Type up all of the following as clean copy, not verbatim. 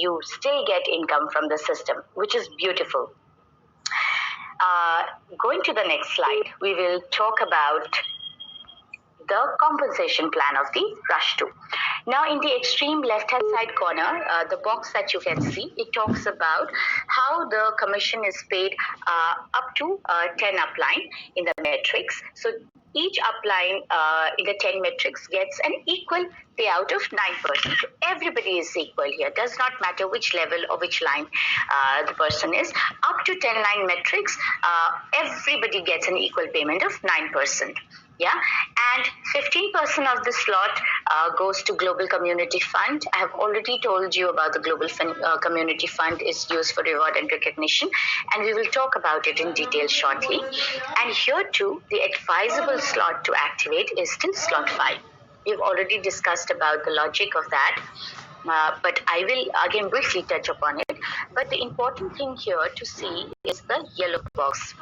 you still get income from the system, which is beautiful. Going to the next slide, we will talk about the compensation plan of the Rush 2. Now, in the extreme left-hand side corner, the box that you can see, it talks about how the commission is paid up to 10 upline in the metrics. So each upline in the 10 metrics gets an equal payout of 9%. So everybody is equal here. Does not matter which level or which line the person is. Up to 10 line metrics, everybody gets an equal payment of 9%. Yeah, and 15% of the slot goes to Global Community Fund. I have already told you about the Global Community Fund is used for reward and recognition, and we will talk about it in detail shortly. And here too, the advisable slot to activate is still slot 5. We've already discussed about the logic of that. But I will again briefly touch upon it. But the important thing here to see is the yellow box.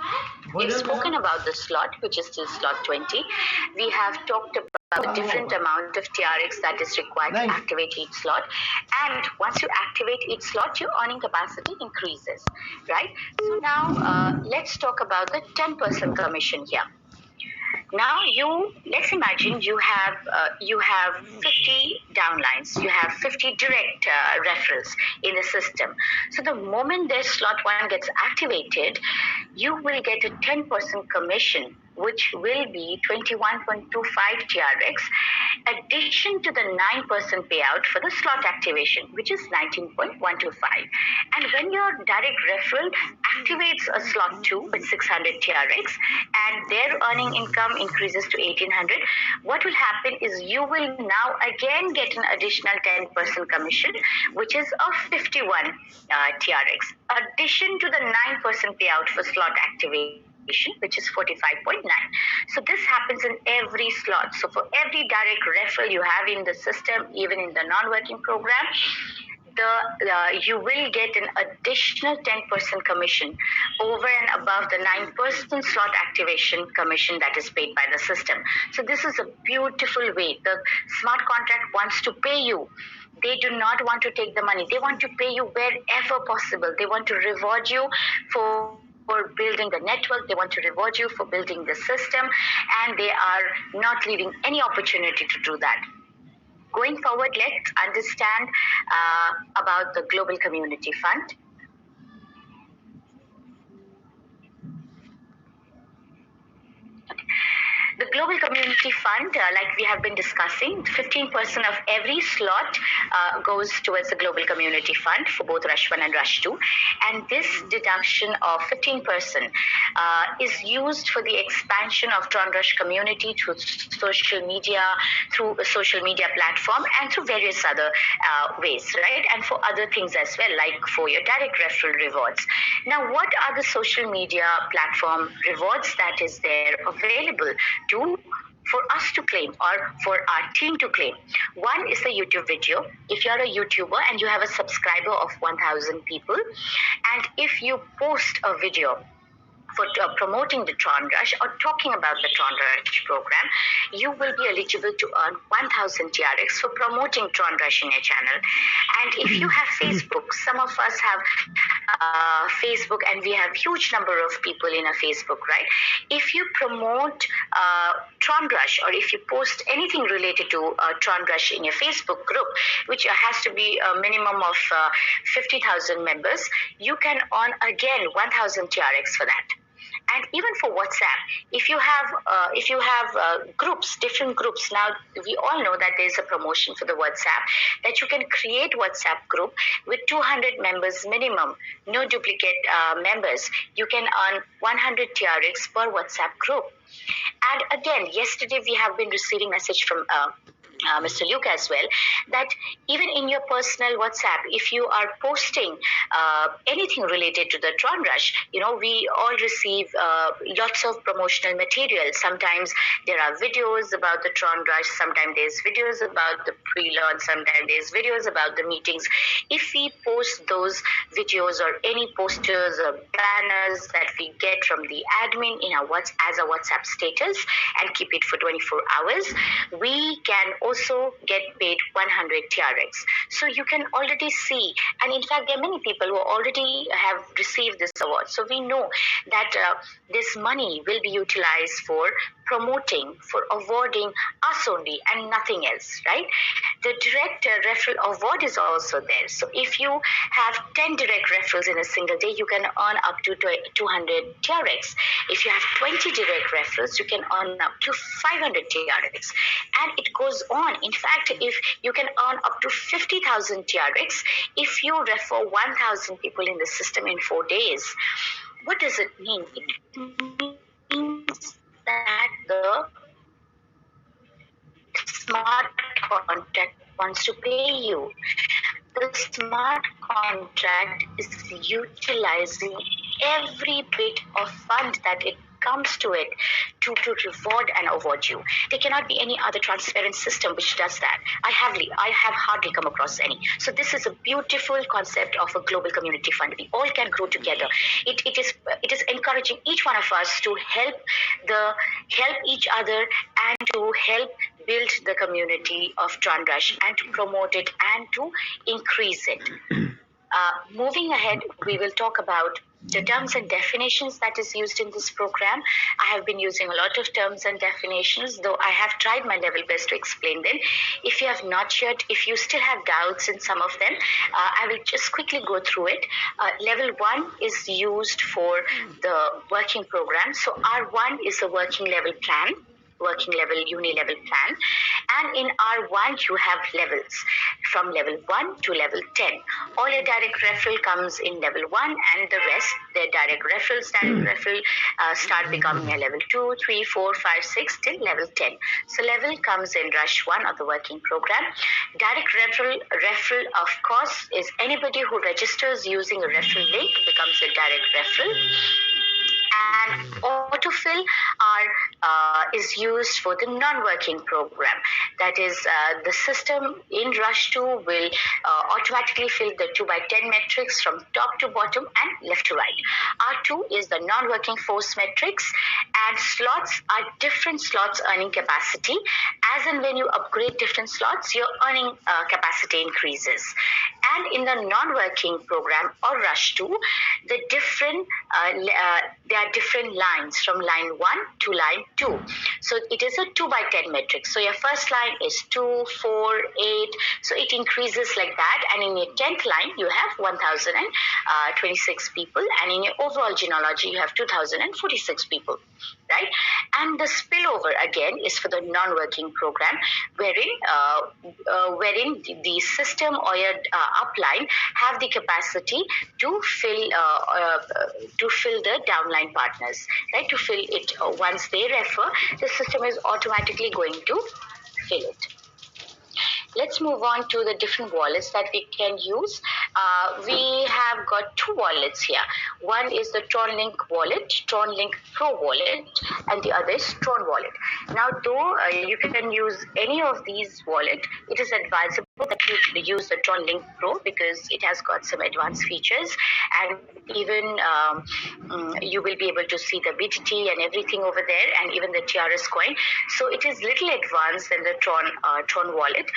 We've spoken about the slot, which is still slot 20. We have talked about the different amount of TRX that is required to activate each slot. And once you activate each slot, your earning capacity increases, right? So now let's talk about the 10% commission here. Now let's imagine you have 50 downlines, you have 50 direct referrals in the system. So the moment this slot 1 gets activated, you will get a 10% commission, which will be 21.25 TRX, addition to the 9% payout for the slot activation, which is 19.125. And when your direct referral activates a slot 2 with 600 TRX and their earning income increases to 1800, what will happen is you will now again get an additional 10% commission, which is of 51 TRX, addition to the 9% payout for slot activation, which is 45.9. So this happens in every slot. So for every direct referral you have in the system, even in the non-working program, you will get an additional 10% commission over and above the 9% slot activation commission that is paid by the system. So this is a beautiful way. The smart contract wants to pay you. They do not want to take the money. They want to pay you wherever possible. They want to reward you for building the network. They want to reward you for building the system, and they are not leaving any opportunity to do that. Going forward, let's understand about the Global Community Fund. The Global Community Fund, like we have been discussing, 15% of every slot goes towards the Global Community Fund for both Rush 1 and Rush 2. And this deduction of 15% is used for the expansion of Tron Rush community through social media platform, and through various other ways, right? And for other things as well, like for your direct referral rewards. Now, what are the social media platform rewards that is there available for us to claim or for our team to claim? One is the YouTube video. If you're a YouTuber and you have a subscriber of 1,000 people, and if you post a video for promoting the Tron Rush or talking about the Tron Rush program, you will be eligible to earn 1,000 TRX for promoting Tron Rush in your channel. And if you have Facebook, some of us have Facebook, and we have huge number of people in a Facebook, right? If you promote Tron Rush, or if you post anything related to Tron Rush in your Facebook group, which has to be a minimum of 50,000 members, you can earn again 1,000 TRX for that. And even for WhatsApp, if you have groups, different groups, now we all know that there is a promotion for the WhatsApp, that you can create WhatsApp group with 200 members minimum, no duplicate members. You can earn 100 TRX per WhatsApp group. And again, yesterday we have been receiving message from Mr. Luke as well, that even in your personal WhatsApp, if you are posting anything related to the Tron Rush, we all receive lots of promotional material. Sometimes there are videos about the Tron Rush, sometimes there's videos about the pre-launch, sometimes there's videos about the meetings. If we post those videos or any posters or banners that we get from the admin in our as a WhatsApp status and keep it for 24 hours, we can also get paid 100 TRX. So you can already see, and in fact, there are many people who already have received this award. So we know that this money will be utilized for promoting, for awarding us only and nothing else, right? The direct referral award is also there. So if you have 10 direct referrals in a single day, you can earn up to 200 TRX. If you have 20 direct referrals, you can earn up to 500 TRX. And it goes on. In fact, if you can earn up to 50,000 TRX if you refer 1,000 people in the system in 4 days. What does it mean? It means that the smart contract wants to pay you. The smart contract is utilizing every bit of fund that it comes to it to reward and award you. There cannot be any other transparent system which does that. I have hardly come across any. So this is a beautiful concept of a global community fund. We all can grow together. It is encouraging each one of us to help each other and to help build the community of Tron Rush and to promote it and to increase it. Moving ahead, we will talk about the terms and definitions that is used in this program. I have been using a lot of terms and definitions, though I have tried my level best to explain them. If you have not yet, if you still have doubts in some of them, I will just quickly go through it. Level 1 is used for the working program. So R1 is a working level plan, working level, uni-level plan. And in R1, you have levels from level 1 to level 10. All your direct referral comes in level 1 and the rest, their direct referrals, start becoming a level 2, 3, 4, 5, 6 till level 10. So level comes in Rush 1 of the working program. Direct referral of course is anybody who registers using a referral link becomes a direct referral. And autofill is used for the non-working program. That is, the system in Rush 2 will automatically fill the 2x10 metrics from top to bottom and left to right. R2 is the non-working force metrics, and slots are different slots earning capacity. As and when you upgrade different slots, your earning capacity increases. And in the non-working program or Rush 2, the different there are different lines from line 1 to line 2. So it is a 2x10 metric. So your first line is 2, 4, 8. So it increases like that. And in your 10th line, you have 1,026 people. And in your overall genealogy, you have 2,046 people, right? And the spillover, again, is for the non-working program, wherein the system or your upline have the capacity to fill the downline partners, right? To fill it once they refer, the system is automatically going to fill it. Let's move on to the different wallets that we can use. We have got two wallets here. One is the Tron Link wallet, Tron Link Pro wallet, and the other is Tron wallet. Now, though you can use any of these wallets, it is advisable that you use the Tron Link Pro because it has got some advanced features, and even you will be able to see the BTT and everything over there, and even the TRS coin. So it is little advanced than the Tron wallet.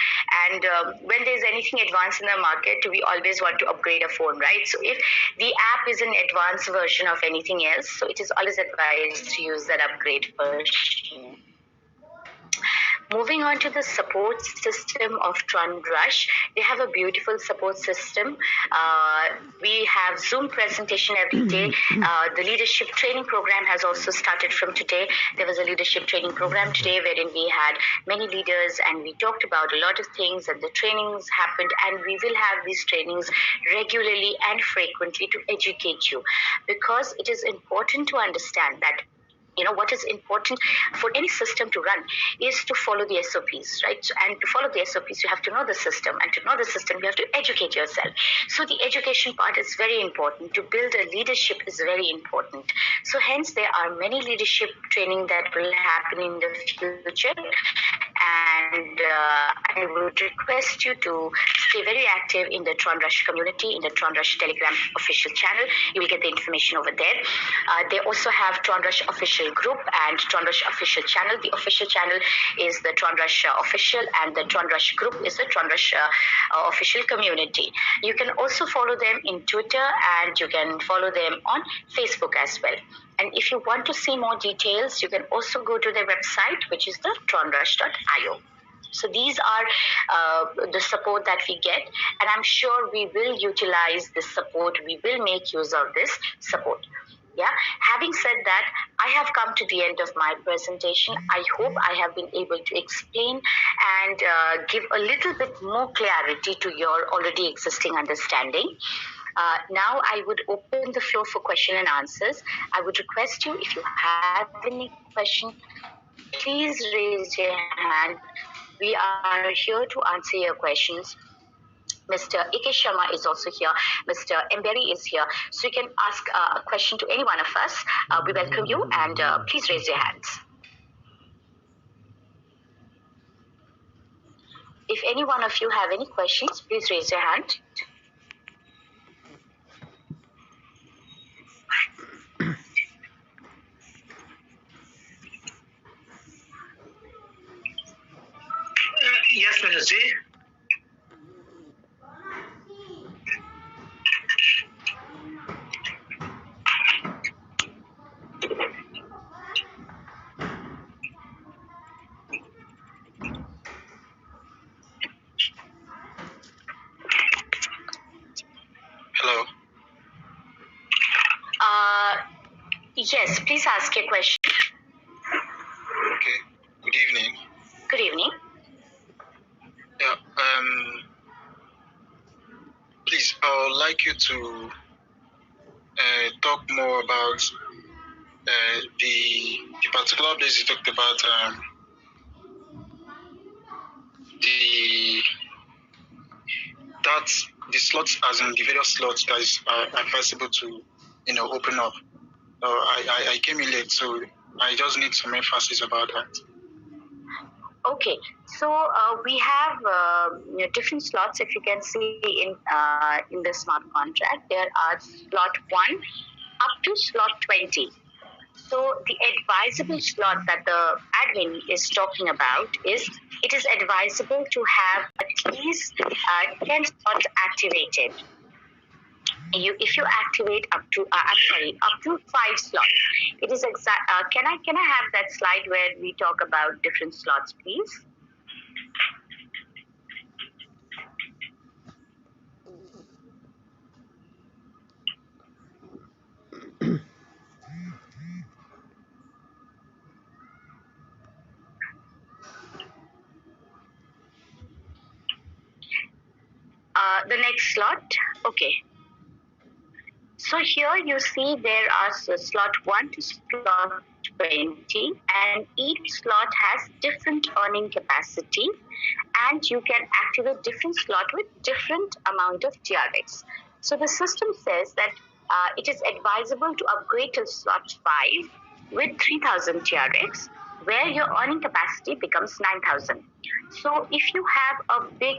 And when there's anything advanced in the market, we always want to upgrade a phone, right? So if the app is an advanced version of anything else, so it is always advised to use that upgrade version. Moving on to the support system of Tron Rush, they have a beautiful support system. We have Zoom presentation every day. The leadership training program has also started from today. There was a leadership training program today wherein we had many leaders and we talked about a lot of things, and the trainings happened, and we will have these trainings regularly and frequently to educate you, because it is important to understand that what is important for any system to run is to follow the SOPs, right? And to follow the SOPs, you have to know the system. And to know the system, you have to educate yourself. So the education part is very important. To build a leadership is very important. So hence, there are many leadership training that will happen in the future. And I would request you to stay very active in the Tron Rush community, in the Tron Rush Telegram official channel. You will get the information over there. They also have Tron Rush official official group and Tron Rush official channel. The official channel is the Tron Rush official, and the Tron Rush group is the Tron Rush official community. You can also follow them in Twitter, and you can follow them on Facebook as well. And if you want to see more details, you can also go to their website, which is the tronrush.io. So these are the support that we get, and I'm sure we will utilize this support. We will make use of this support. Yeah. Having said that, I have come to the end of my presentation. I hope I have been able to explain and give a little bit more clarity to your already existing understanding. Now I would open the floor for question and answers. I would request you, if you have any question, please raise your hand. We are here to answer your questions. Mr. Ike Sharma is also here. Mr. Mberi is here. So you can ask a question to any one of us. We welcome you, and please raise your hands. If any one of you have any questions, please raise your hand. Yes, Mrs. J. Hello. Yes, please ask your question. Okay. Good evening. Good evening. Yeah. Please, I would like you to talk more about the particular place you talked about the slots, as in the various slots that is advisable to open up. I came in late, so I just need some emphasis about that. Okay, so we have different slots. If you can see in the smart contract, there are slot 1 up to slot 20. So the advisable slot that the admin is talking about is, it is advisable to have at least 10 slots activated. If you activate up to 5 slots, it is exact. Can I have that slide where we talk about different slots, please? The next slot. Okay. So here you see there are slot 1 to slot 20, and each slot has different earning capacity, and you can activate different slot with different amount of TRX. So the system says that it is advisable to upgrade to slot 5 with 3000 TRX, where your earning capacity becomes 9000. So if you have a big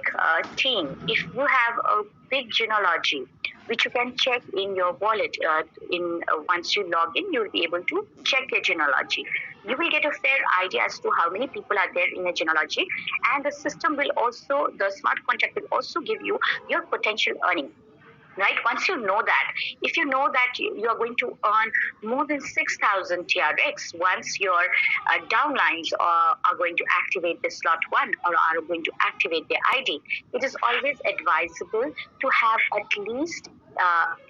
team, if you have a big genealogy, which you can check in your wallet, once you log in, you'll be able to check your genealogy. You will get a fair idea as to how many people are there in a genealogy, and the system will also, the smart contract will also give you your potential earning. Right? Once you know that, if you know that you are going to earn more than 6000 TRX once your downlines are going to activate the slot 1 or are going to activate their ID, it is always advisable to have at least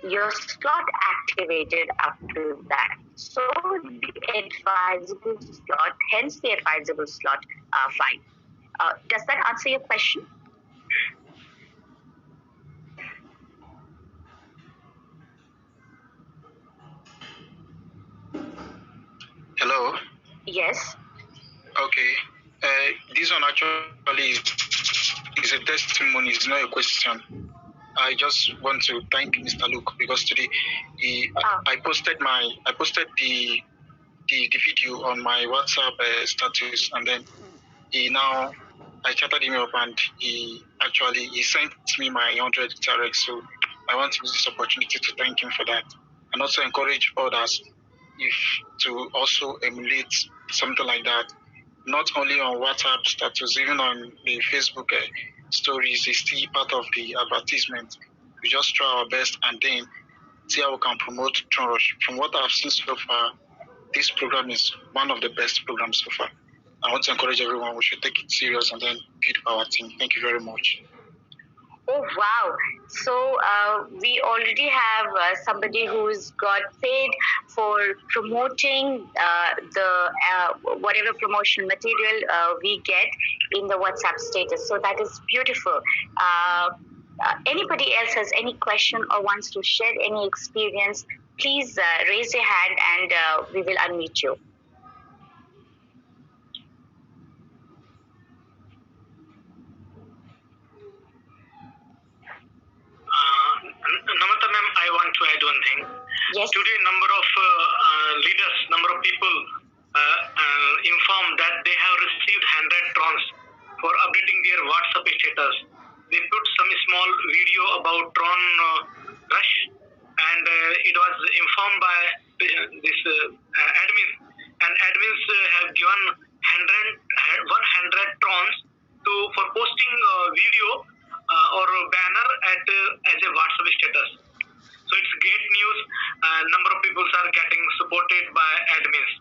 your slot activated up to that. So the advisable slot, hence the advisable slot 5. Does that answer your question? Hello? Yes. Okay. This one actually is a testimony, it's not a question. I just want to thank Mr. Luke because today I posted the video on my WhatsApp status, and then I chatted him up, and he sent me my 100 TRX. So I want to use this opportunity to thank him for that, and also encourage others if to also emulate something like that, not only on WhatsApp status, even on the Facebook stories, is still part of the advertisement. We just try our best and then see how we can promote Tron Rush. From what I've seen so far, this program is one of the best programs so far. I want to encourage everyone, we should take it serious and then build our team. Thank you very much. Oh, wow. So we already have somebody who's got paid for promoting the whatever promotional material we get in the WhatsApp status. So that is beautiful. Anybody else has any question or wants to share any experience, please raise your hand and we will unmute you. Namata ma'am, I want to add one thing. Yes. Today, number of leaders, number of people informed that they have received 100 trons for updating their WhatsApp status. They put some small video about Tron Rush, and it was informed by this admin, and admins have given 100 trons for posting video or banner as a WhatsApp status. So it's great news. Number of people are getting supported by admins,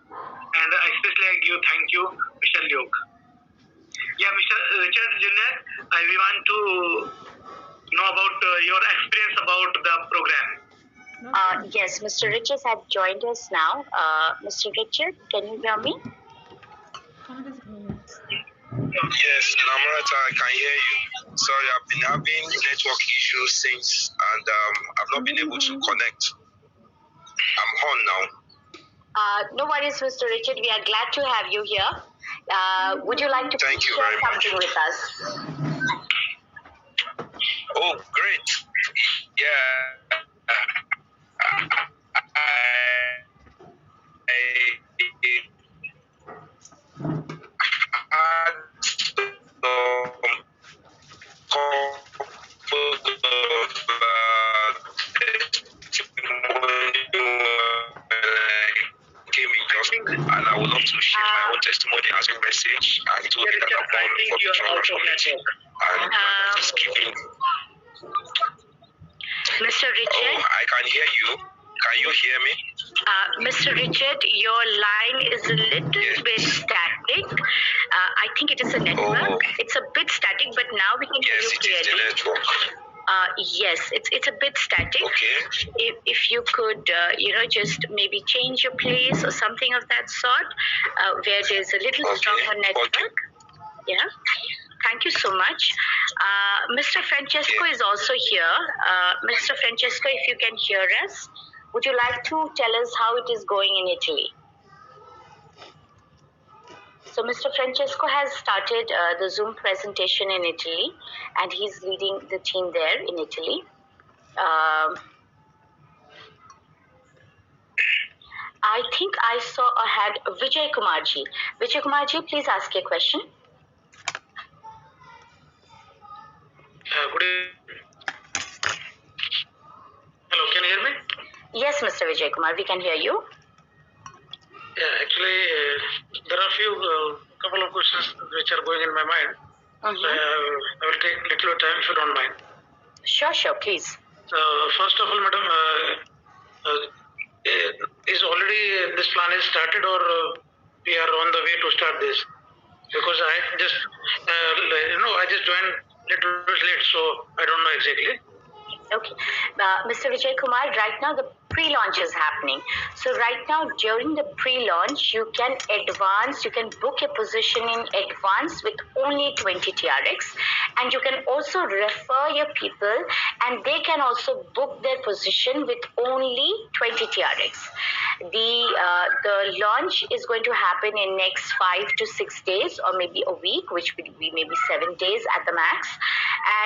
and especially I give thank you, Mr. Luke. Yeah, Mr. Richard Jr., we want to know about your experience about the program. Yes, Mr. Richard has joined us now. Mr. Richard, can you hear me? Yes, Namrata, I can hear you. Sorry, I've been having network issues since, and I've not been able to connect. I'm on now. No worries, Mr. Richard. We are glad to have you here. Would you like to Thank you share very much. something with us? Oh, great. Yeah. And I would love to share my own testimony as a message. And it will be that I'm born for the Tron Rush community. And just giving. Mr. Richard? Oh, I can hear you. Can you hear me? Mr. Richard, your line is a little bit static. I think it is a network. Oh. It's a bit static, but now we can hear Yes, you it is the clearly. network. Yes, it's a bit static. Okay. If you could, just maybe change your place or something of that sort, where there's a little stronger network. Okay. Yeah. Thank you so much. Mr. Francesco is also here. Mr. Francesco, if you can hear us, would you like to tell us how it is going in Italy? So Mr. Francesco has started the Zoom presentation in Italy, and he's leading the team there in Italy. I think I saw a hand, Vijay Kumarji. Vijay Kumarji, please ask your question. Good evening. Hello, can you hear me? Yes, Mr. Vijay Kumar, we can hear you. Yeah, actually, there are a few couple of questions which are going in my mind. I will take a little time if you don't mind. Sure, please. First of all, madam, is already this plan is started, or we are on the way to start this? Because I just, I just joined little bit late, so I don't know exactly. Okay. Mr. Vijay Kumar, right now the pre-launch is happening. So right now during the pre-launch, you can book a position in advance with only 20 TRX, and you can also refer your people and they can also book their position with only 20 TRX. The launch is going to happen in next 5 to 6 days or maybe a week, which would be maybe 7 days at the max.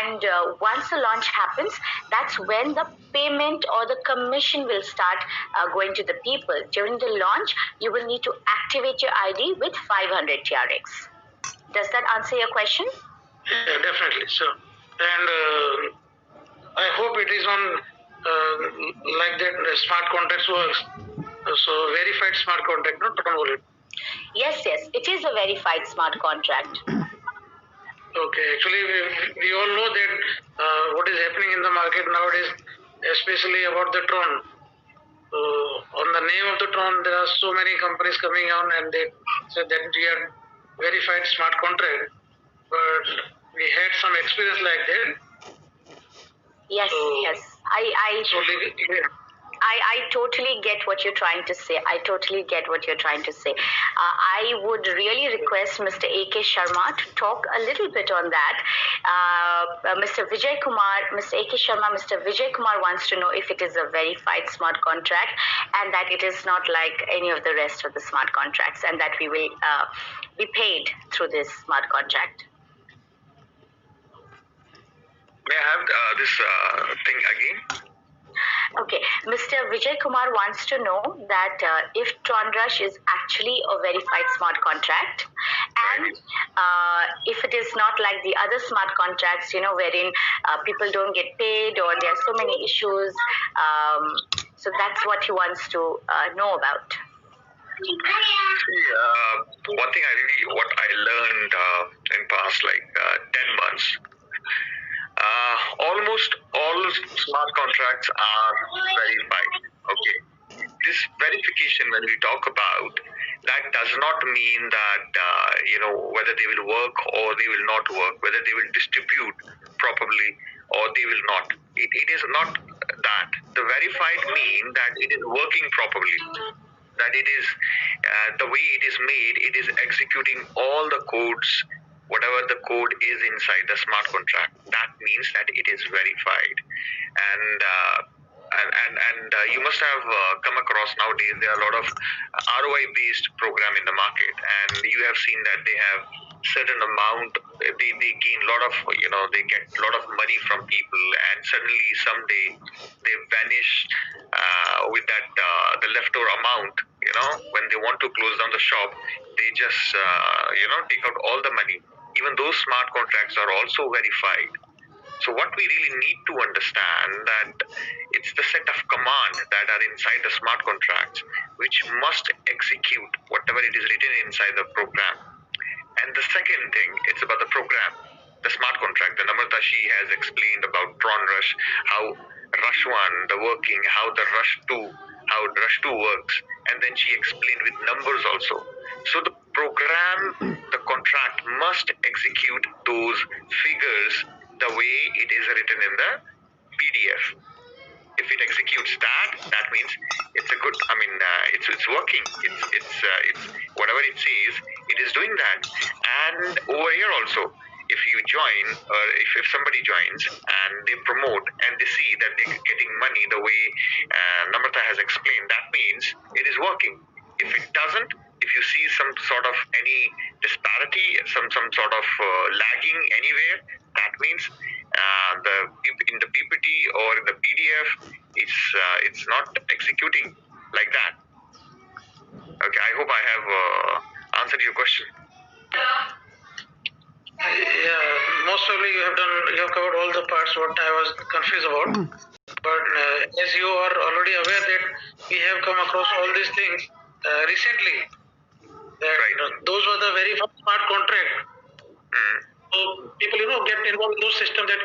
And once the launch happens, that's when the payment or the commission will start going to the people. During the launch, you will need to activate your ID with 500 TRX. Does that answer your question? Yeah, definitely. So, and I hope it is on like that smart contracts works. So verified smart contract, not Tron wallet. Yes, it is a verified smart contract. Okay, actually we all know that what is happening in the market nowadays, especially about the Tron. So on the name of the Tron, there are so many companies coming on and they said that we are verified smart contract, but we had some experience like that. Yes, So I totally get what you're trying to say. I would really request Mr. A.K. Sharma to talk a little bit on that. Mr. A.K. Sharma, Mr. Vijay Kumar wants to know if it is a verified smart contract and that it is not like any of the rest of the smart contracts and that we will be paid through this smart contract. May I have this thing again? Okay, Mr. Vijay Kumar wants to know that if Tron Rush is actually a verified smart contract and if it is not like the other smart contracts, wherein people don't get paid or there are so many issues. So that's what he wants to know about. See, one thing what I learned in past 10 months, almost all smart contracts are verified. Okay, this verification, when we talk about, that does not mean that whether they will work or they will not work, whether they will distribute properly or they will not. It is not that. The verified mean that it is working properly, that it is the way it is made, it is executing all the codes, whatever the code is inside the smart contract. That means that it is verified. And you must have come across nowadays, there are a lot of ROI based program in the market, and you have seen that they have certain amount, they gain a lot of, they get a lot of money from people, and suddenly someday they vanish with that the leftover amount. When they want to close down the shop, they just take out all the money. Even those smart contracts are also verified. So what we really need to understand, that it's the set of commands that are inside the smart contracts which must execute whatever it is written inside the program. And the second thing, it's about the program, the smart contract. The Namrata, she has explained about Tron Rush, how Rush 1, the working, how the Rush 2, how Rush 2 works. And then she explained with numbers also. So the program, the contract must execute those figures the way it is written in the PDF. If it executes that means it's a good. It's working. It's whatever it says, it is doing that. And over here also, if you join or if somebody joins and they promote and they see that they're getting money the way Namrata has explained, that means it is working. If it doesn't, if you see some sort of any disparity, some sort of lagging anywhere, that means in the PPT or in the PDF, it's not executing like that. Okay, I hope I have answered your question. Yeah, most probably you have covered all the parts what I was confused about. But as you are already aware that we have come across all these things recently, that those were the very first smart contract. So people get involved in those systems that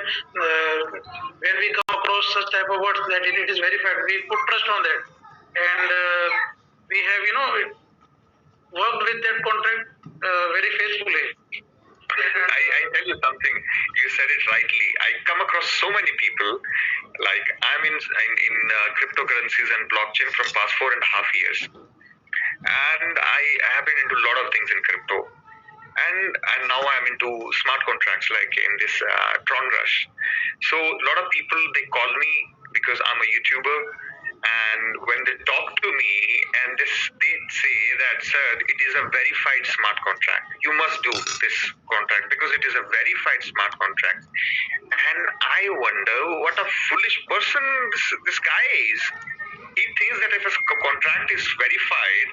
when we come across such type of words that it is verified, we put trust on that, and we have worked with that contract very faithfully. I tell you something, you said it rightly. I come across so many people, like I'm in cryptocurrencies and blockchain from past 4.5 years. And I have been into a lot of things in crypto. And now I'm into smart contracts, like in this Tron Rush. So a lot of people, they call me because I'm a YouTuber. And when they talk to me and they say that, sir, it is a verified smart contract. You must do this contract because it is a verified smart contract. And I wonder what a foolish person this guy is. He thinks that if a contract is verified,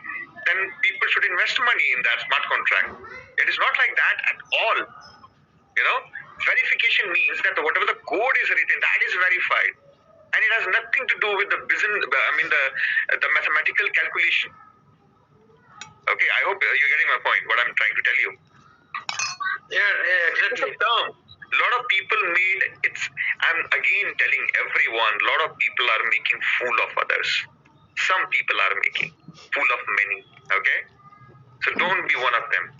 then people should invest money in that smart contract. It is not like that at all. Verification means that whatever the code is written, that is verified. and it has nothing to do with the business. I mean the mathematical calculation. Okay, I hope you're getting my point. What I'm trying to tell you. Yeah, exactly. It's a term. A lot of people made it's. I'm again telling everyone. A lot of people are making fool of others. Some people are making fool of many. Okay, so don't be one of them.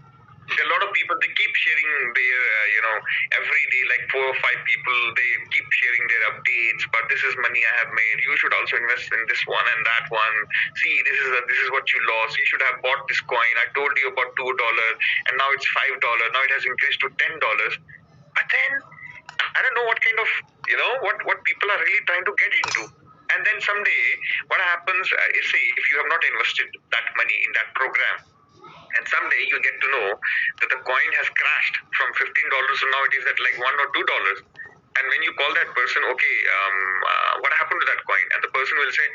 There are a lot of people, they keep sharing their, every day, like 4 or 5 people, they keep sharing their updates, but this is money I have made. You should also invest in this one and that one. See, this is what you lost. You should have bought this coin. I told you about $2 and now it's $5. Now it has increased to $10. But then, I don't know what kind of, what people are really trying to get into. And then someday, what happens is, say, if you have not invested that money in that program, and someday you get to know that the coin has crashed from $15 to now it is at like $1 or $2. And when you call that person, okay, what happened to that coin? And the person will say,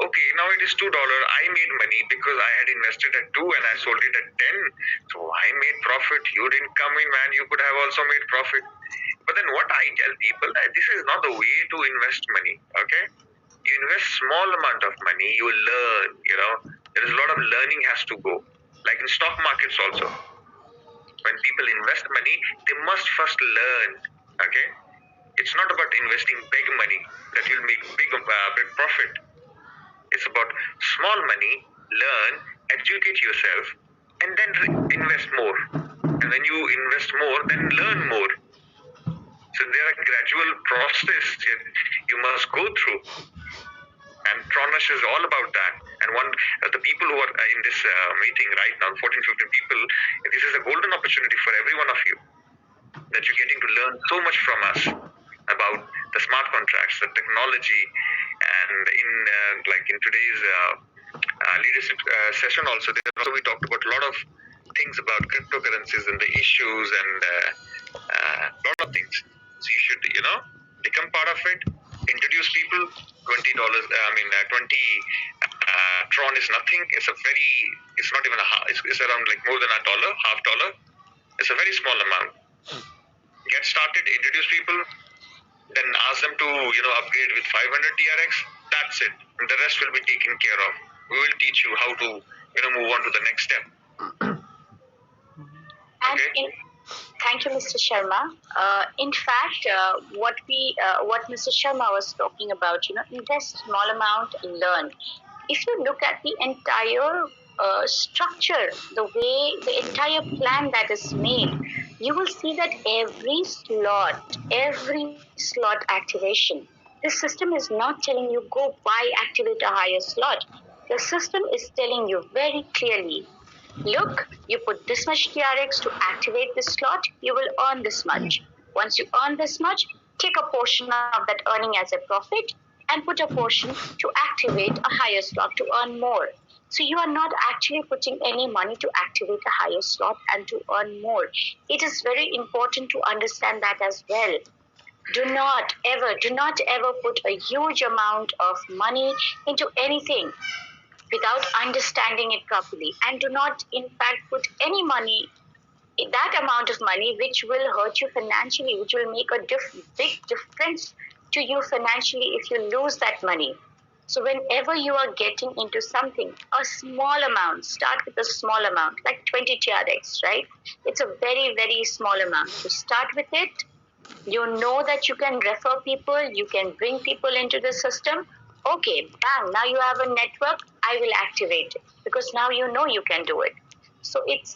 okay, now it is $2. I made money because I had invested at 2 and I sold it at 10. So I made profit. You didn't come in, man. You could have also made profit. But then what I tell people that this is not the way to invest money. Okay, you invest small amount of money, you will learn. There is a lot of learning has to go. Like in stock markets also, when people invest money, they must first learn. Okay, it's not about investing big money that you'll make big profit. It's about small money, learn, educate yourself, and then invest more. And when you invest more, then learn more. So there are gradual process you must go through. And Tron is all about that. And the people who are in this meeting right now, 14, 15 people, this is a golden opportunity for every one of you. That you're getting to learn so much from us about the smart contracts, the technology, and in today's leadership session also, we talked about a lot of things about cryptocurrencies and the issues and a lot of things. So you should, become part of it. Introduce people. $20. 20 Tron is nothing. It's not even it's around like more than $1, $half. It's a very small amount. Get started, introduce people, then ask them to, upgrade with 500 TRX. That's it. And the rest will be taken care of. We will teach you how to, move on to the next step. Okay? Thank you, Mr. Sharma. In fact, what Mr. Sharma was talking about, invest small amount, learn. If you look at the entire structure, the way the entire plan that is made, you will see that every slot activation, the system is not telling you go buy, activate a higher slot. The system is telling you very clearly, look, you put this much TRX to activate this slot, you will earn this much. Once you earn this much, take a portion of that earning as a profit and put a portion to activate a higher slot to earn more. So you are not actually putting any money to activate a higher slot and to earn more. It is very important to understand that as well. Do not ever put a huge amount of money into anything without understanding it properly, and do not in fact put any money, that amount of money which will hurt you financially, which will make a big difference to you financially if you lose that money. So whenever you are getting into something, a small amount, start with a small amount, like 20 TRX, right? It's a very, very small amount. So start with it. You know that you can refer people, you can bring people into the system. Okay, bang, now you have a network, I will activate it because now you know you can do it. So it's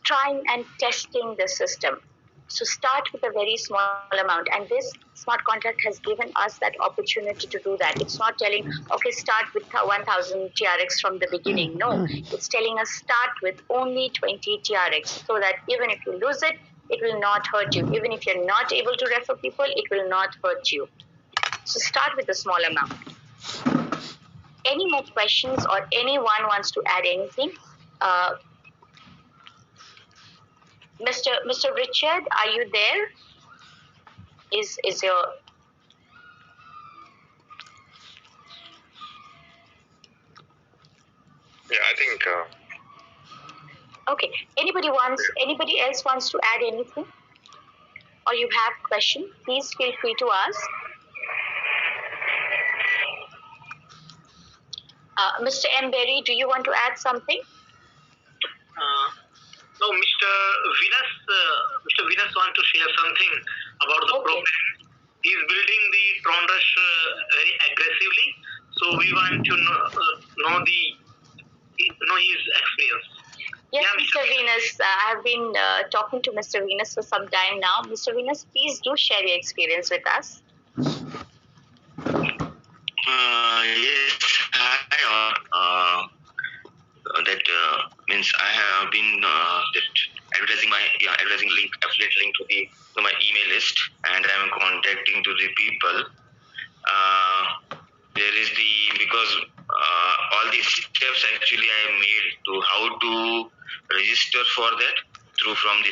trying and testing the system. So start with a very small amount, and this smart contract has given us that opportunity to do that. It's not telling, okay, start with 1,000 TRX from the beginning. No, it's telling us start with only 20 TRX so that even if you lose it, it will not hurt you. Even if you're not able to refer people, it will not hurt you. So start with a small amount. Any more questions or anyone wants to add anything? Mr. Richard, are you there? Is your... Yeah, I think... Okay. Anybody else wants to add anything? Or you have question, please feel free to ask. Mr. M. Berry, do you want to add something? No, Mr. Venus want to share something about the program. He is building the Tron Rush very aggressively, so we want to know his experience. Yes, Yeah, Mr. Venus, I have been talking to Mr. Venus for some time now. Mr. Venus, please do share your experience with us. Yes, hi. That means I have been that advertising link, affiliate link to my email list, and I am contacting to the people. There is because all these steps actually I made to how to register for that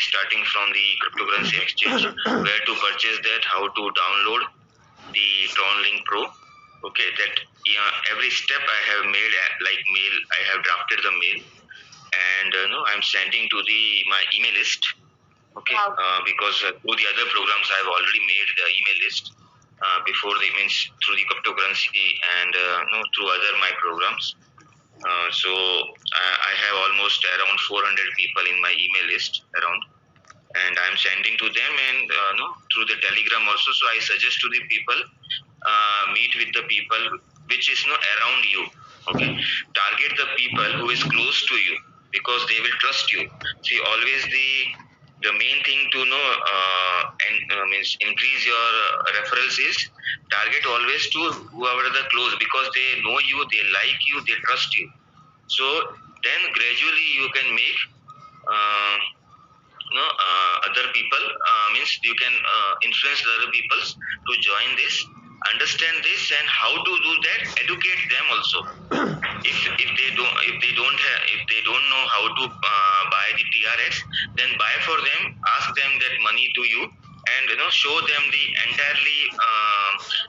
starting from the cryptocurrency exchange, where to purchase that, how to download the Tron Link Pro. Okay, that every step I have made like mail. I have drafted the mail, and I'm sending to my email list. Okay, because through the other programs I have already made the email list before through the cryptocurrency and through other my programs. So I have almost around 400 people in my email list around, and I'm sending to them and through the Telegram also. So I suggest to the people meet with the people which is around you. Okay, target the people who is close to you because they will trust you. See, always the main thing to know means increase your referrals is target always to whoever the close, because they know you, they like you, they trust you. So then gradually you can make other people, means you can influence the other people to join this, understand this, and how to do that, educate them also. If they don't know how to buy the TRX, then buy for them, ask them that money to you, and show them the entirely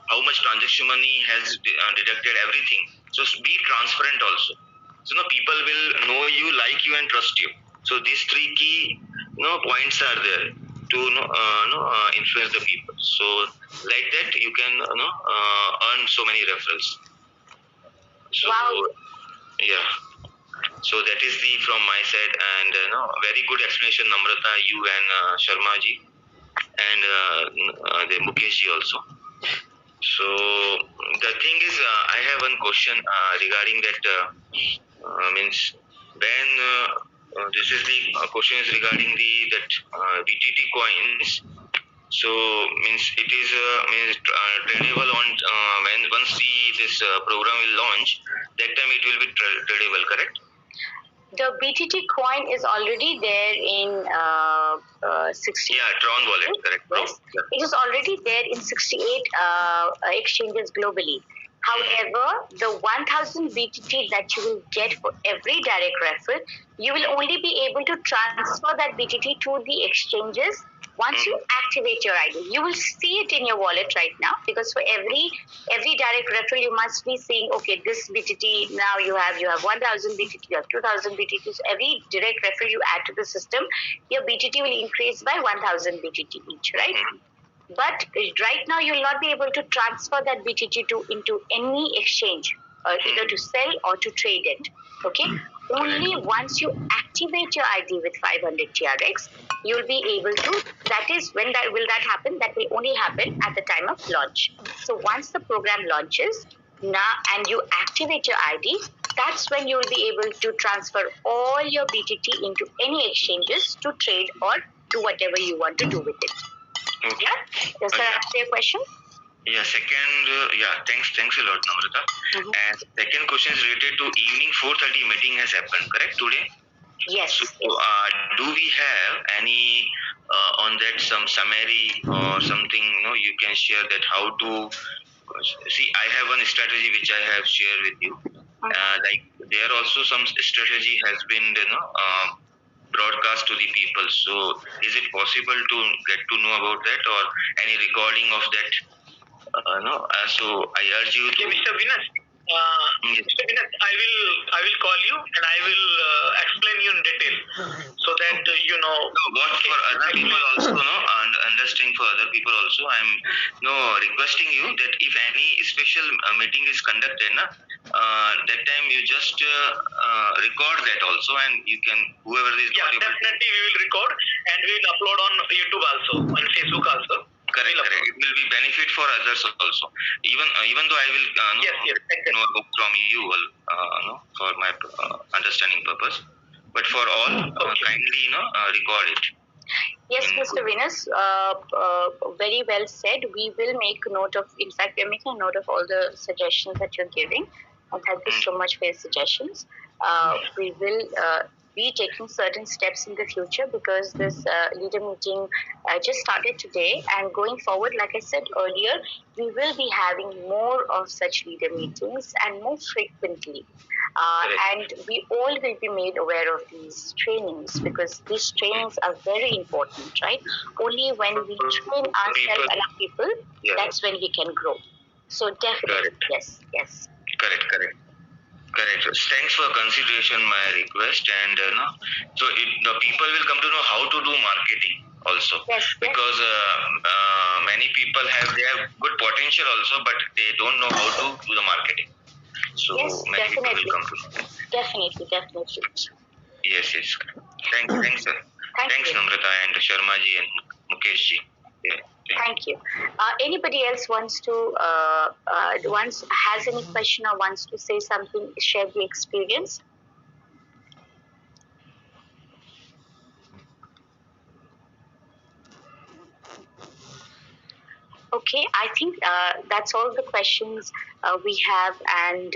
how much transaction money has deducted, everything. So be transparent also. So people will know you, like you, and trust you. So these three key points are there to influence the people. So like that you can earn so many referrals. So yeah, so that is from my side, and very good explanation, Namrata, you and Sharma ji, and the Mukesh ji also. So the thing is, I have one question regarding that. Means when this is the question is regarding that BTT coins. So means it is tradable on when once this program will launch. That time it will be tradable, correct? The BTT coin is already there in 60. Yeah, Tron wallet, correct. Yes, yeah. It is already there in 68 exchanges globally. However, the 1000 BTT that you will get for every direct referral, you will only be able to transfer that BTT to the exchanges once you activate your ID. You will see it in your wallet right now, because for every direct referral, you must be seeing, okay, this BTT, now you have 1000 BTT, you have 2000 BTT. So every direct referral you add to the system, your BTT will increase by 1000 BTT each, right? But right now, you will not be able to transfer that BTT into any exchange, either to sell or to trade it. Okay? Only once you activate your ID with 500 TRX, you will be able to. That is when will that happen? That will only happen at the time of launch. So once the program launches now and you activate your ID, that's when you will be able to transfer all your BTT into any exchanges to trade or do whatever you want to do with it. Okay. Yeah? Does that answer your question? Yeah, second, thanks a lot, Namrata. And second question is related to evening 4:30 meeting has happened, correct, today? Yes. So, do we have any on that some summary or something, you can share that how to, see, I have one strategy which I have shared with you. Like there also some strategy has been, broadcast to the people. So is it possible to get to know about that, or any recording of that? No. So I urge you to. Mr. Venus, Mr. Venus, I will call you and I will explain you in detail so that you know. No, what for other people also, and understanding for other people also. I'm requesting you that if any special meeting is conducted, that time you just record that also, and you can, whoever is Yeah, not able to. definitely we will record and we will upload on YouTube also, on Facebook also. Correct, correct. It will be benefit for others also. Even though I will Yes, exactly. know about from you for my understanding purpose, but for all, kindly record it. Yes, Mr. Venus, very well said. We will make note of, in fact, we are making a note of all the suggestions that you're giving. And thank you so much for your suggestions. We will be taking certain steps in the future because this leader meeting just started today. And going forward, like I said earlier, we will be having more of such leader meetings and more frequently. And we all will be made aware of these trainings because these trainings are very important, right? Only when we train ourselves and our people, that's when we can grow. So definitely, yes. Correct. Thanks for consideration my request, and the people will come to know how to do marketing also. Because many people have good potential also, but they don't know how to do the marketing. So many people will come to know. Definitely. Yes. Thanks sir. Thanks Namrata and Sharma ji and Mukesh ji. Yeah. Thank you. Anybody else wants to has any question or wants to say something, share the experience? Okay, I think that's all the questions we have, and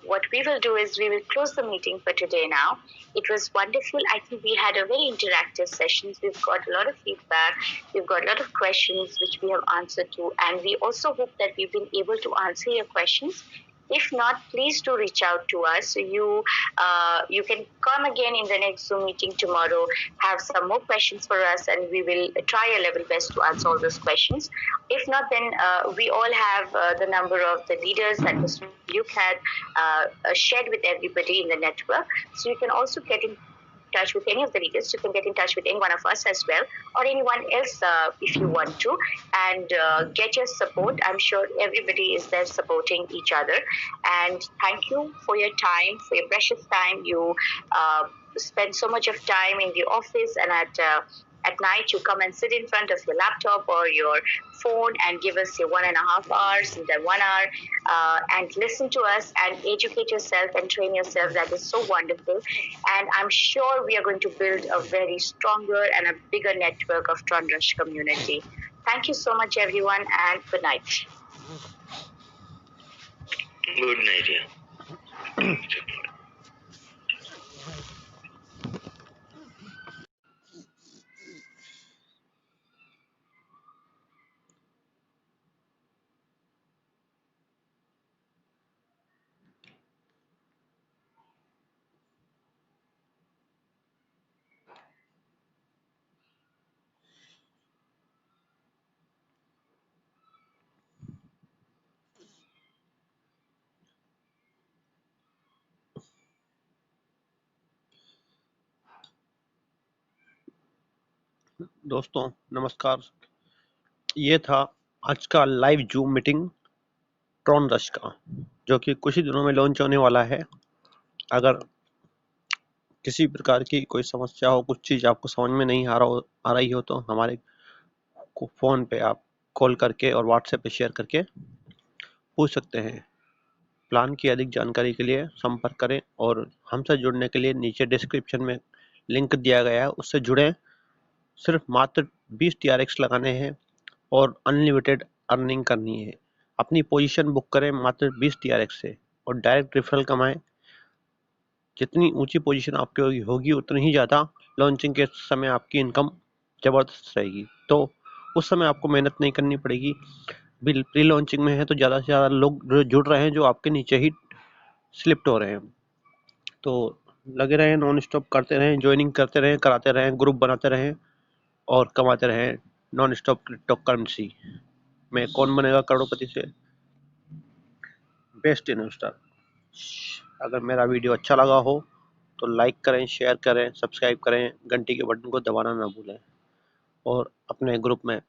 what we will do is we will close the meeting for today now. It was wonderful. I think we had a very interactive sessions. We've got a lot of feedback. We've got a lot of questions which we have answered to, and we also hope that we've been able to answer your questions. If not, please do reach out to us. You can come again in the next Zoom meeting tomorrow, have some more questions for us, and we will try our level best to answer all those questions. If not, then we all have the number of the leaders that Mr. Luke had shared with everybody in the network. So you can also get in touch with any of the leaders. You can get in touch with any one of us as well, or anyone else if you want to, and get your support. I'm sure everybody is there supporting each other. And thank you for your time, for your precious time. You spend so much of time in the office, and at night you come and sit in front of your laptop or your phone and give us your 1.5 hours and then 1 hour and listen to us and educate yourself and train yourself. That is so wonderful. And I'm sure we are going to build a very stronger and a bigger network of Tron Rush community. Thank you so much, everyone, and good night. Good night, yeah. दोस्तों नमस्कार, ये था आज का live zoom meeting Tron rush का, जो कि कुछ ही दिनों में लॉन्च होने वाला है। अगर किसी प्रकार की कोई समस्या हो, कुछ चीज़ आपको समझ में नहीं आ रही हो, तो हमारे फ़ोन पे आप कॉल करके और व्हाट्सएप पे शेयर करके पूछ सकते हैं। प्लान की अधिक जानकारी के लिए संपर्क करें और हमसे जुड़ने के लिए नीचे डिस्क्रिप्शन में लिंक दिया गया है, उससे जुड़ें। सिर्फ मात्र 20 TRX लगाने हैं और अनलिमिटेड अर्निंग करनी है। अपनी पोजीशन बुक करें मात्र 20 TRX से और डायरेक्ट रेफरल कमाएं। जितनी ऊंची पोजीशन आपकी होगी उतनी ही ज़्यादा लॉन्चिंग के समय आपकी इनकम ज़बरदस्त रहेगी। तो उस समय आपको मेहनत नहीं करनी पड़ेगी। प्री लॉन्चिंग में है तो ज़्यादा से ज़्यादा लोग जुड़ रहे हैं जो आपके नीचे ही स्लिप्ट हो रहे हैं। तो लगे रहें, नॉन स्टॉप करते रहें, ज्वाइनिंग करते रहें, कराते रहें, ग्रुप बनाते रहें और कमाते रहें नॉन स्टॉप क्रिप्टो करेंसी में। कौन बनेगा करोड़पति से? Best investor. अगर मेरा वीडियो अच्छा लगा हो तो लाइक करें, शेयर करें, सब्सक्राइब करें, घंटी के बटन को दबाना ना भूलें और अपने ग्रुप में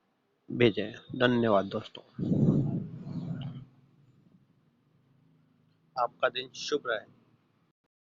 भेजें। धन्यवाद दोस्तों। आपका दिन शुभ रहे।